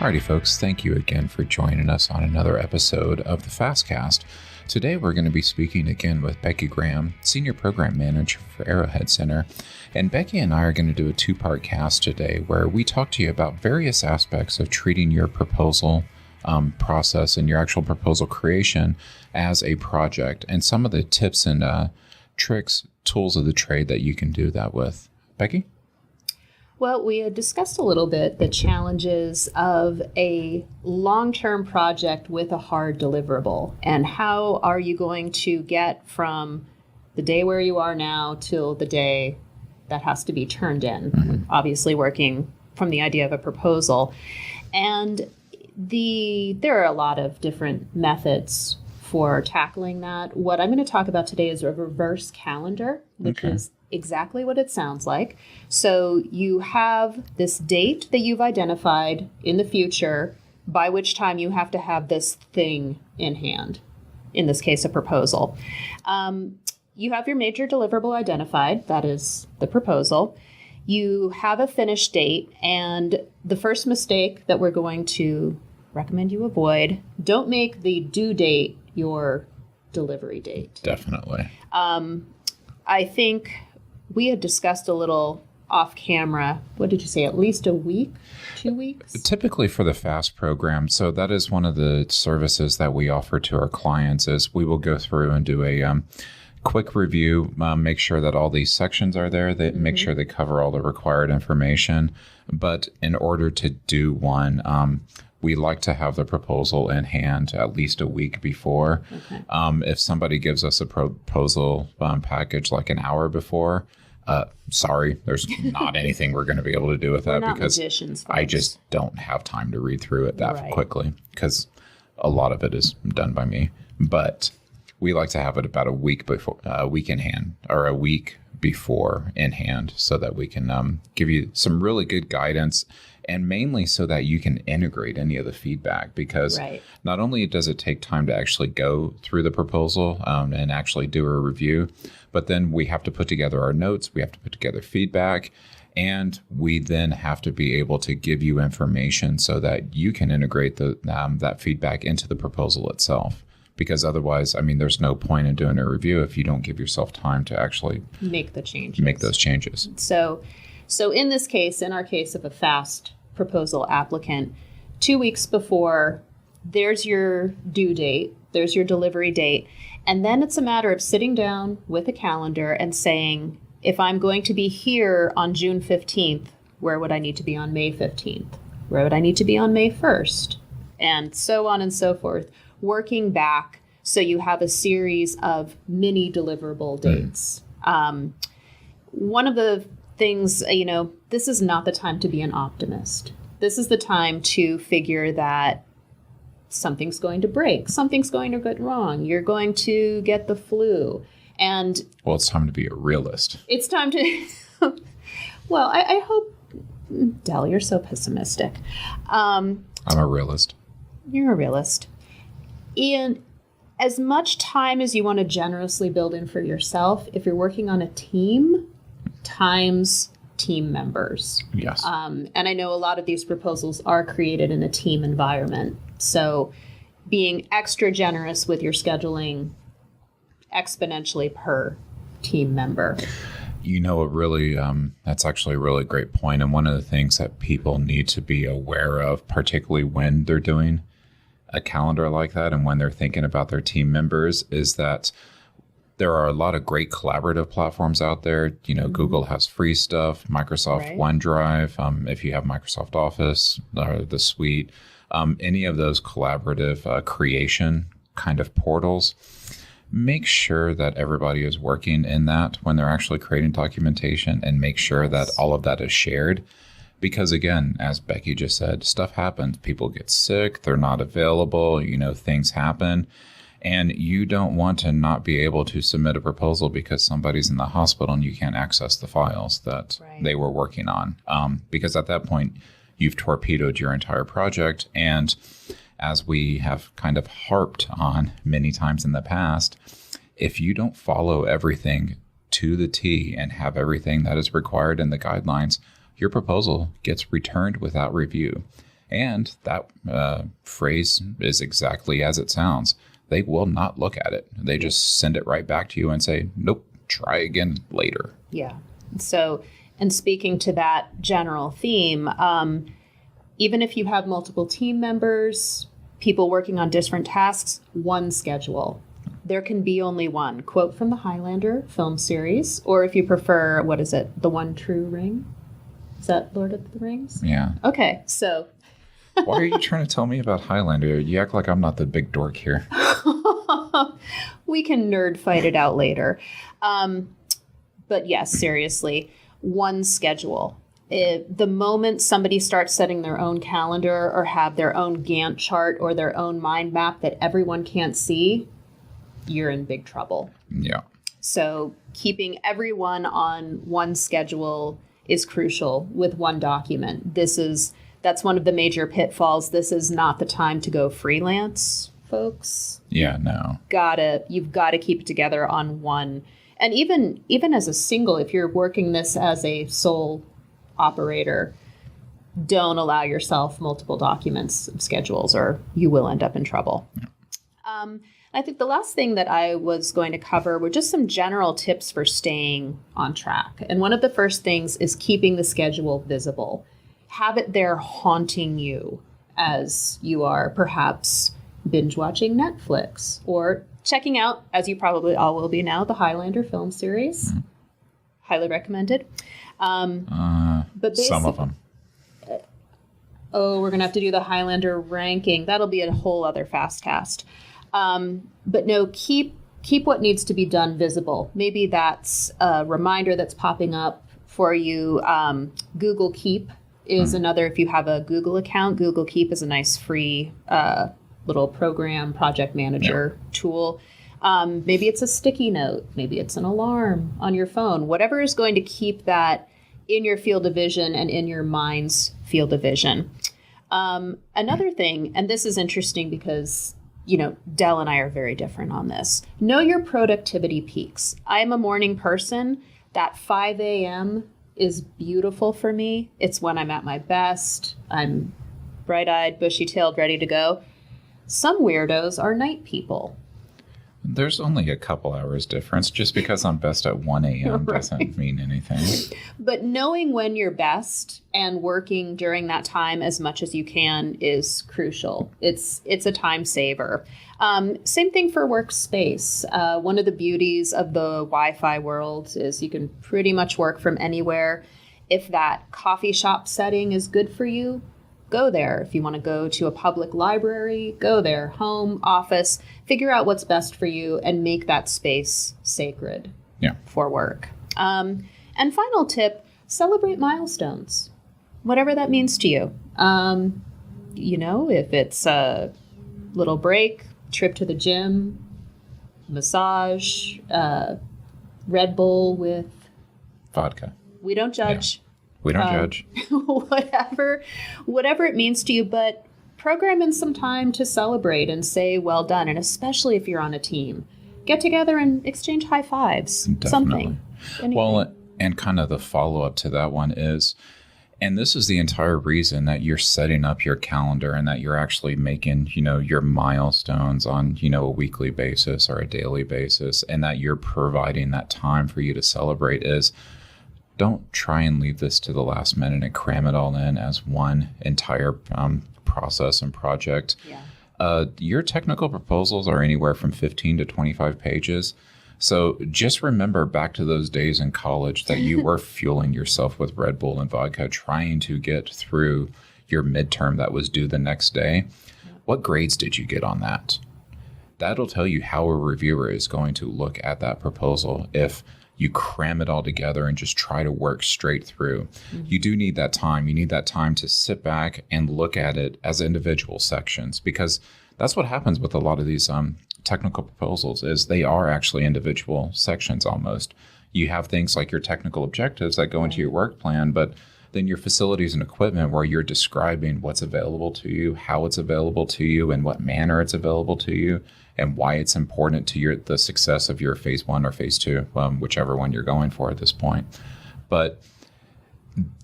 Alrighty, folks, thank you again for joining us on another episode of the Fastcast. Today, we're going to be speaking again with Becki Graham, Senior Program Manager for Arrowhead Center. And Becki and I are going to do a two-part cast today where we talk to you about various aspects of treating your proposal process and your actual proposal creation as a project and some of the tips and tricks, tools of the trade that you can do that with. Becki? Well, we had discussed a little bit the challenges of a long-term project with a hard deliverable, and how are you going to get from the day where you are now till the day that has to be turned in, obviously working from the idea of a proposal. And there are a lot of different methods for tackling that. What I'm going to talk about today is a reverse calendar, which is exactly what it sounds like. So you have this date that you've identified in the future, by which time you have to have this thing in hand, in this case, a proposal. You have your major deliverable identified, that is the proposal. You have a finish date, and the first mistake that we're going to recommend you avoid, don't make the due date your delivery date. Definitely. I think we had discussed a little off camera. What did you say? At least a week? 2 weeks? Typically for the FAST program. So that is one of the services that we offer to our clients is we will go through and do a quick review, make sure that all these sections are there, that make sure they cover all the required information. But in order to do one, we like to have the proposal in hand at least a week before. Okay. If somebody gives us a proposal package like an hour before, sorry, there's not anything we're going to be able to do with that because I just don't have time to read through it that quickly because a lot of it is done by me. But we like to have it about a week before, a week in hand, or a week before in hand, so that we can give you some really good guidance. And mainly so that you can integrate any of the feedback, because not only does it take time to actually go through the proposal and actually do a review, but then we have to put together our notes, we have to put together feedback, and we then have to be able to give you information so that you can integrate that feedback into the proposal itself. Because otherwise, I mean, there's no point in doing a review if you don't give yourself time to actually make those changes. So in this case, in our case of a FAST proposal applicant, 2 weeks before, there's your due date, there's your delivery date, and then it's a matter of sitting down with a calendar and saying, if I'm going to be here on June 15th, where would I need to be on May 15th? Where would I need to be on May 1st? And so on and so forth, working back so you have a series of mini deliverable dates. One of the things, this is not the time to be an optimist. This is the time to figure that something's going to break, something's going to go wrong, you're going to get the flu. And well, it's time to be a realist. It's time to, well, I hope, Del, you're so pessimistic. I'm a realist. You're a realist. And as much time as you want to generously build in for yourself, if you're working on a team, times team members. Yes. And I know a lot of these proposals are created in a team environment. So being extra generous with your scheduling exponentially per team member. Really, that's actually a really great point. And one of the things that people need to be aware of, particularly when they're doing a calendar like that and when they're thinking about their team members, is that there are a lot of great collaborative platforms out there. Google has free stuff, Microsoft OneDrive, if you have Microsoft Office or the suite, any of those collaborative creation kind of portals. Make sure that everybody is working in that when they're actually creating documentation, and make sure that all of that is shared. Because again, as Becki just said, stuff happens. People get sick, they're not available, things happen. And you don't want to not be able to submit a proposal because somebody's in the hospital and you can't access the files that they were working on. Because at that point, you've torpedoed your entire project. And as we have kind of harped on many times in the past, if you don't follow everything to the T and have everything that is required in the guidelines, your proposal gets returned without review. And that phrase is exactly as it sounds. They will not look at it. They just send it right back to you and say, nope, try again later. Yeah. So, and speaking to that general theme, even if you have multiple team members, people working on different tasks, one schedule. There can be only one. Quote from the Highlander film series, or if you prefer, what is it? The One True Ring? Is that Lord of the Rings? Yeah. Okay, so. Why are you trying to tell me about Highlander? You act like I'm not the big dork here. We can nerd fight it out later. But yes, seriously, one schedule. The moment somebody starts setting their own calendar or have their own Gantt chart or their own mind map that everyone can't see, you're in big trouble. Yeah. So keeping everyone on one schedule is crucial with one document. That's one of the major pitfalls. This is not the time to go freelance, folks. Yeah, no. You've got to keep it together on one. And even as a single, if you're working this as a sole operator, don't allow yourself multiple documents of schedules or you will end up in trouble. Yeah. I think the last thing that I was going to cover were just some general tips for staying on track. And one of the first things is keeping the schedule visible. Have it there haunting you as you are perhaps binge watching Netflix or checking out, as you probably all will be now, the Highlander film series. Highly recommended. But some of them. We're going to have to do the Highlander ranking. That'll be a whole other fast cast. But no, keep what needs to be done visible. Maybe that's a reminder that's popping up for you. Google Keep is another. If you have a Google account, Google Keep is a nice free little program project manager tool. Maybe it's a sticky note. Maybe it's an alarm on your phone. Whatever is going to keep that in your field of vision and in your mind's field of vision. Another thing, and this is interesting because Dell and I are very different on this. Know your productivity peaks. I'm a morning person. That 5 a.m. is beautiful for me. It's when I'm at my best. I'm bright-eyed, bushy-tailed, ready to go. Some weirdos are night people. There's only a couple hours difference. Just because I'm best at 1 a.m. doesn't mean anything. But knowing when you're best and working during that time as much as you can is crucial. It's a time saver. Same thing for workspace. One of the beauties of the Wi-Fi world is you can pretty much work from anywhere. If that coffee shop setting is good for you, go there. If you want to go to a public library, go there. Home, office, figure out what's best for you and make that space sacred for work. And final tip, celebrate milestones, whatever that means to you. If it's a little break, trip to the gym, massage, Red Bull with vodka. We don't judge. Yeah. We don't judge. Whatever it means to you, but program in some time to celebrate and say well done. And especially if you're on a team, get together and exchange high fives. Definitely. Something. Anything. Well, and kind of the follow-up to that one is, and this is the entire reason that you're setting up your calendar and that you're actually making, your milestones on, a weekly basis or a daily basis, and that you're providing that time for you to celebrate is, don't try and leave this to the last minute and cram it all in as one entire process and project. Yeah. Your technical proposals are anywhere from 15 to 25 pages. So just remember back to those days in college that you were fueling yourself with Red Bull and vodka, trying to get through your midterm that was due the next day. What grades did you get on that? That'll tell you how a reviewer is going to look at that proposal if you cram it all together and just try to work straight through. Mm-hmm. You do need that time. You need that time to sit back and look at it as individual sections, because that's what happens with a lot of these technical proposals is they are actually individual sections almost. You have things like your technical objectives that go into your work plan, but then your facilities and equipment where you're describing what's available to you, how it's available to you, and what manner it's available to you, and why it's important to the success of your phase 1 or phase 2, whichever one you're going for at this point. But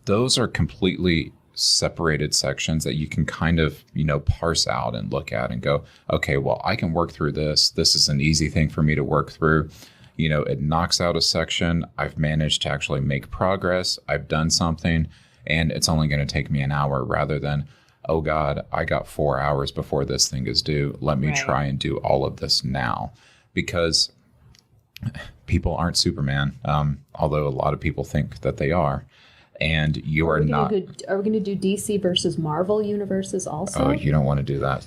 those are completely separated sections that you can kind of, parse out and look at and go, okay, well, I can work through this. This is an easy thing for me to work through. It knocks out a section. I've managed to actually make progress. I've done something, and it's only going to take me an hour rather than, oh God, I got 4 hours before this thing is due. Let me try and do all of this now. Because people aren't Superman, although a lot of people think that they are. And you are not. Are we going to do DC versus Marvel universes also? Oh, you don't want to do that.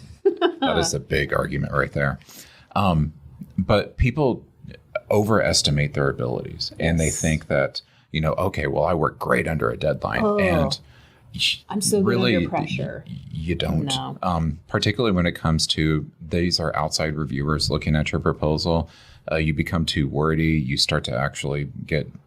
That is a big argument right there. But people overestimate their abilities, and they think that, okay, well, I work great under a deadline. And I'm so good under pressure. You don't. No. Particularly when it comes to, these are outside reviewers looking at your proposal. You become too wordy. You start to actually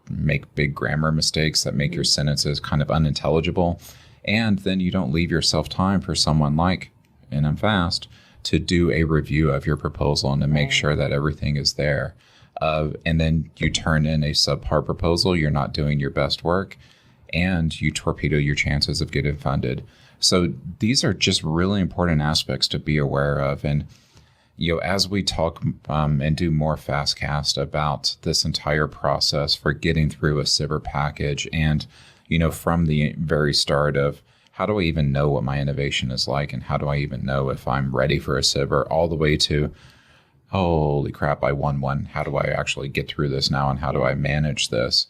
make big grammar mistakes that make your sentences kind of unintelligible. And then you don't leave yourself time for someone like I'm Fast to do a review of your proposal and to make sure that everything is there. And then you turn in a subpar proposal. You're not doing your best work, and you torpedo your chances of getting funded. So these are just really important aspects to be aware of. And as we talk and do more FastCast about this entire process for getting through a SIBR package, and, from the very start of how do I even know what my innovation is like, and how do I even know if I'm ready for a SIBR, all the way to, holy crap, I won one. How do I actually get through this now, and how do I manage this?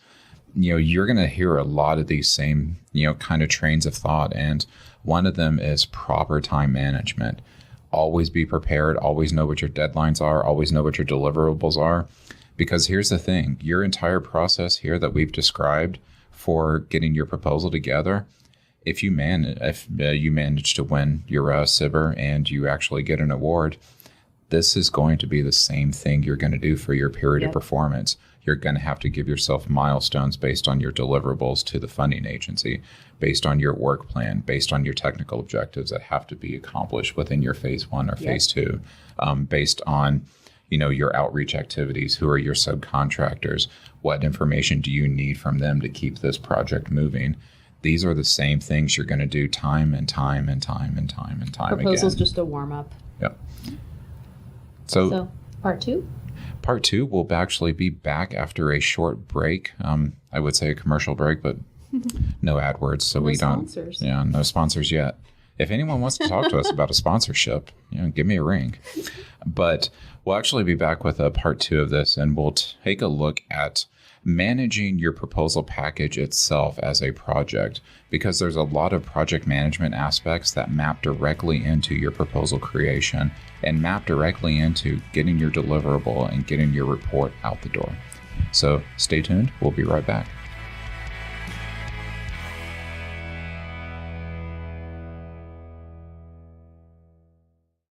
You're going to hear a lot of these same, kind of trains of thought. And one of them is proper time management. Always be prepared, always know what your deadlines are, always know what your deliverables are. Because here's the thing, your entire process here that we've described for getting your proposal together, if you manage to win your SIBR and you actually get an award, this is going to be the same thing you're going to do for your period of performance. You're going to have to give yourself milestones based on your deliverables to the funding agency, based on your work plan, based on your technical objectives that have to be accomplished within your phase 1 or phase 2, based on, your outreach activities. Who are your subcontractors? What information do you need from them to keep this project moving? These are the same things you're going to do time and time and time and time and time again. Proposal's just a warm-up. Yep. So part 2? Part 2 will actually be back after a short break. I would say a commercial break, but no AdWords, so we don't. Sponsors. Yeah, no sponsors yet. If anyone wants to talk to us about a sponsorship, give me a ring. But we'll actually be back with a part 2 of this, and we'll take a look at managing your proposal package itself as a project, because there's a lot of project management aspects that map directly into your proposal creation and map directly into getting your deliverable and getting your report out the door. So stay tuned. We'll be right back.